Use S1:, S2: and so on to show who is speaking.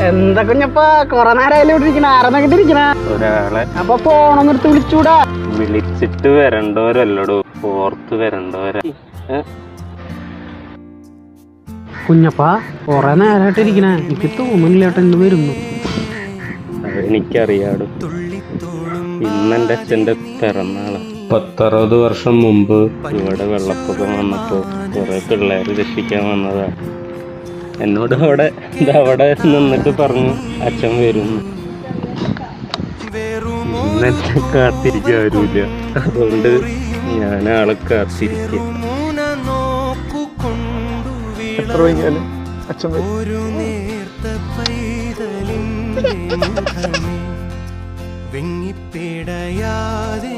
S1: എന്താ കുഞ്ഞപ്പാ കൊറേ നേരം ഇരിക്കണ ആരെന്നൊക്കെ ഇരിക്കണ
S2: ഒരാളെ
S1: അപ്പൊ ഫോണൊന്നും എടുത്ത് വിളിച്ചൂടാ.
S2: വിളിച്ചിട്ട് വരണ്ടോരല്ലടോ, ഓർത്ത് വരണ്ടോരാ.
S1: കുഞ്ഞപ്പാ കൊറേ നേരമായിട്ട് ഇരിക്കണ, എനിക്ക് തോന്നുന്നില്ല ഏട്ടാ ഇന്ന് വരുന്നു.
S2: അതെനിക്കറിയാടും. ഇന്നെന്റെ അച്ഛന്റെ പിറന്നാള്. 10-60 വർഷം മുമ്പ് ഇവിടെ വെള്ളപ്പൊക്കം വന്നപ്പോ കുറെ പിള്ളേര് രക്ഷിക്കാൻ വന്നതാ. എന്നോട് അവിടെ നിന്നിട്ട് പറഞ്ഞു അച്ഛൻ വരുന്നു. ഇന്നെന്നെ കാത്തിരിക്കാരുമില്ല, അതുകൊണ്ട് ഞാൻ ആളെ കാത്തിരിക്കും.
S3: എത്ര വൈകിയാലും അച്ഛൻ
S4: വെങ്ങിപ്പേടയാതെ